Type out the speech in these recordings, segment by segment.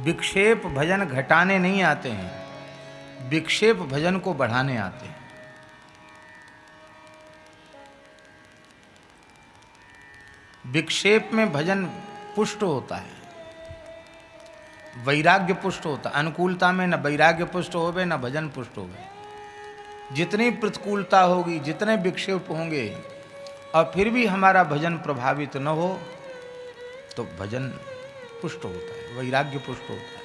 विक्षेप भजन घटाने नहीं आते हैं, विक्षेप भजन को बढ़ाने आते हैं। विक्षेप में भजन पुष्ट होता है, वैराग्य पुष्ट होता है। अनुकूलता में न वैराग्य पुष्ट होवे न भजन पुष्ट होवे। जितनी प्रतिकूलता होगी, जितने विक्षेप होंगे और फिर भी हमारा भजन प्रभावित न हो तो भजन पुष्ट होता है, वैराग्य पुष्ट होता है।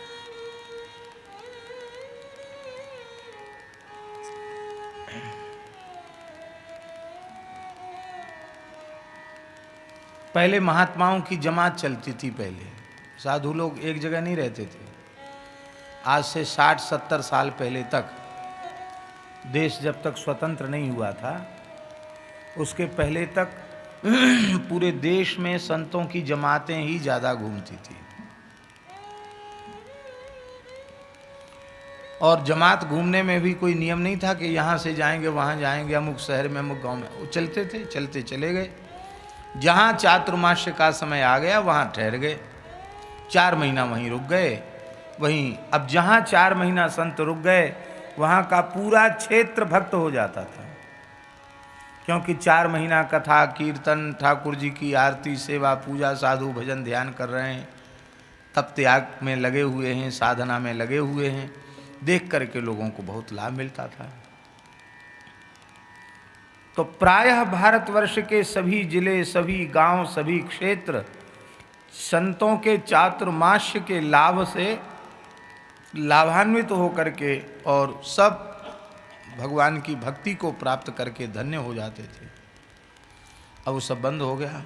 पहले महात्माओं की जमात चलती थी। पहले साधु लोग एक जगह नहीं रहते थे। आज से 60-70 साल पहले तक, देश जब तक स्वतंत्र नहीं हुआ था, उसके पहले तक पूरे देश में संतों की जमातें ही ज़्यादा घूमती थी। और जमात घूमने में भी कोई नियम नहीं था कि यहाँ से जाएंगे वहाँ जाएंगे, अमुक शहर में अमुक गांव में। वो चलते थे, चलते चले गए। जहाँ चातुर्मास्य का समय आ गया वहाँ ठहर गए, 4 महीना वहीं रुक गए। वहीं अब जहाँ 4 महीना संत रुक गए वहाँ का पूरा क्षेत्र भक्त हो जाता था, क्योंकि 4 महीना कथा कीर्तन, ठाकुर जी की आरती, सेवा, पूजा, साधु भजन ध्यान कर रहे हैं, तप त्याग में लगे हुए हैं, साधना में लगे हुए हैं। देख करके लोगों को बहुत लाभ मिलता था। तो प्रायः भारतवर्ष के सभी जिले, सभी गांव, सभी क्षेत्र संतों के चातुर्मास्य के लाभ से लाभान्वित होकर के और सब भगवान की भक्ति को प्राप्त करके धन्य हो जाते थे। अब वो सब बंद हो गया।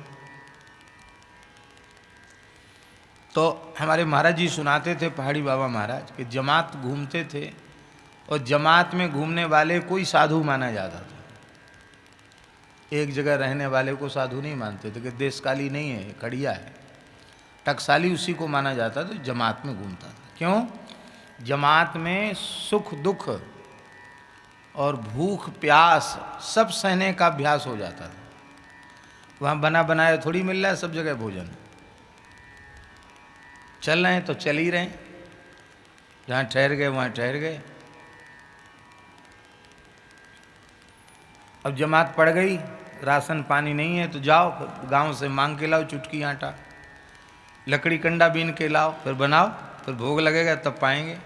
तो हमारे महाराज जी सुनाते थे, पहाड़ी बाबा महाराज, कि जमात घूमते थे और जमात में घूमने वाले कोई साधु माना जाता था। एक जगह रहने वाले को साधु नहीं मानते थे कि देशकाली नहीं है, खड़िया है। टकसाली उसी को माना जाता था, जमात में घूमता था। क्यों? जमात में सुख दुख और भूख प्यास सब सहने का अभ्यास हो जाता था। वहाँ बना बनाया थोड़ी मिल रहा है सब जगह भोजन। चल रहे हैं तो चल ही रहे हैं, जहाँ ठहर गए वहाँ ठहर गए। अब जमात पड़ गई, राशन पानी नहीं है तो जाओ गांव से मांग के लाओ चुटकी आटा, लकड़ी कंडा बीन के लाओ, फिर बनाओ, फिर भोग लगेगा तब पाएंगे।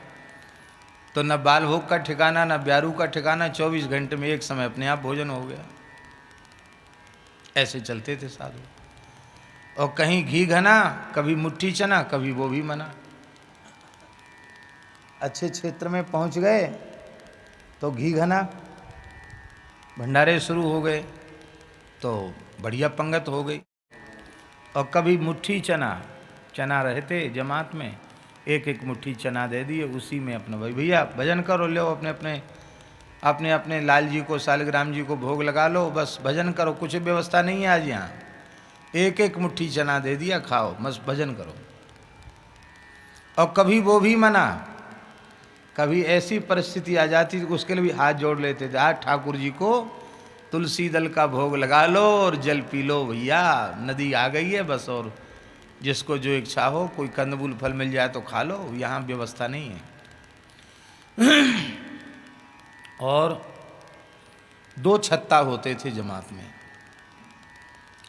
तो न बाल भोग का ठिकाना, न ब्यारू का ठिकाना, 24 घंटे में एक समय अपने आप भोजन हो गया। ऐसे चलते थे साधु। और कहीं घी घना, कभी मुट्ठी चना, कभी वो भी मना। अच्छे क्षेत्र में पहुंच गए तो घी घना, भंडारे शुरू हो गए तो बढ़िया पंगत हो गई। और कभी मुट्ठी चना, चना रहते जमात में, एक एक मुट्ठी चना दे दिए, उसी में अपना भाई भैया भजन करो, लो अपने अपने अपने अपने लाल जी को, सालिग्राम जी को भोग लगा लो, बस भजन करो। कुछ व्यवस्था नहीं है आज यहाँ, एक एक मुट्ठी चना दे दिया, खाओ बस भजन करो। और कभी वो भी मना, कभी ऐसी परिस्थिति आ जाती तो उसके लिए भी हाथ जोड़ लेते थे, आज ठाकुर जी को तुलसी दल का भोग लगा लो और जल पी लो भैया, नदी आ गई है बस, और जिसको जो इच्छा हो, कोई कंदमूल फल मिल जाए तो खा लो, यहाँ व्यवस्था नहीं है। और 2 छत्ता होते थे जमात में,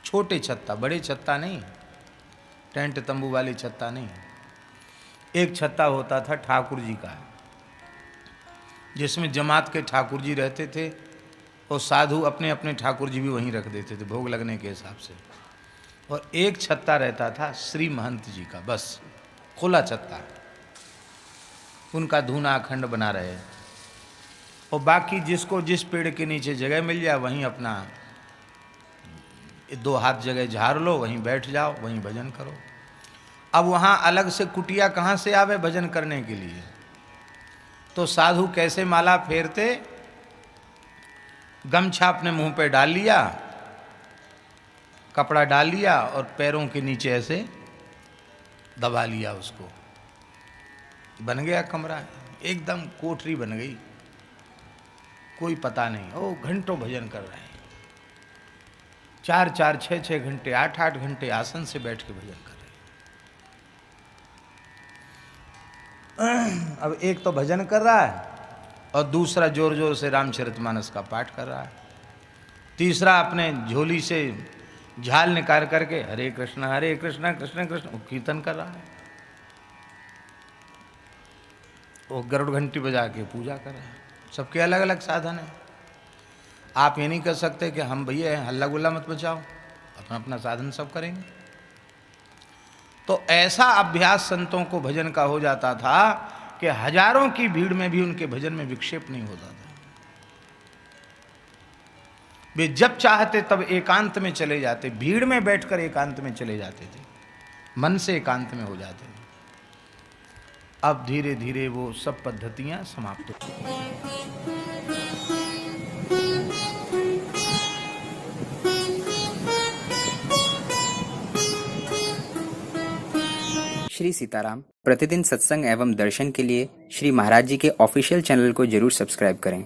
छोटे छत्ता, बड़े छत्ता नहीं, टेंट तंबू वाली छत्ता नहीं। एक छत्ता होता था ठाकुर जी का, जिसमें जमात के ठाकुर जी रहते थे और साधु अपने अपने ठाकुर जी भी वहीं रख देते थे भोग लगने के हिसाब से। और एक छत्ता रहता था श्री महंत जी का, बस खुला छत्ता, उनका धूना अखंड बना रहे। और बाकी जिसको जिस पेड़ के नीचे जगह मिल जाए वहीं अपना 2 हाथ जगह झाड़ लो, वहीं बैठ जाओ, वहीं भजन करो। अब वहाँ अलग से कुटिया कहाँ से आवे भजन करने के लिए? तो साधु कैसे माला फेरते, गमछा अपने मुंह पे डाल लिया, कपड़ा डाल लिया और पैरों के नीचे ऐसे दबा लिया उसको, बन गया कमरा, एकदम कोठरी बन गई। कोई पता नहीं, ओ घंटों भजन कर रहे हैं, 4-4, 6-6 घंटे, 8-8 घंटे आसन से बैठ के भजन कर रहे हैं। अब एक तो भजन कर रहा है और दूसरा जोर जोर से रामचरितमानस का पाठ कर रहा है, तीसरा अपने झोली से झाल निकाल करके हरे कृष्ण कृष्ण कृष्ण वो कीर्तन कर रहा है, वो गरुड़ घंटी बजा के पूजा कर रहा है। सबके अलग अलग साधन है। आप ये नहीं कर सकते कि हम भैया हैं, हल्ला गुल्ला मत बचाओ, अपना अपना साधन सब करेंगे। तो ऐसा अभ्यास संतों को भजन का हो जाता था कि हजारों की भीड़ में भी उनके भजन में विक्षेप नहीं होता था। वे जब चाहते तब एकांत में चले जाते, भीड़ में बैठकर एकांत में चले जाते थे, मन से एकांत में हो जाते थे। अब धीरे धीरे वो सब पद्धतियां समाप्त हो। श्री सीताराम प्रतिदिन सत्संग एवं दर्शन के लिए श्री महाराज जी के ऑफिशियल चैनल को जरूर सब्सक्राइब करें।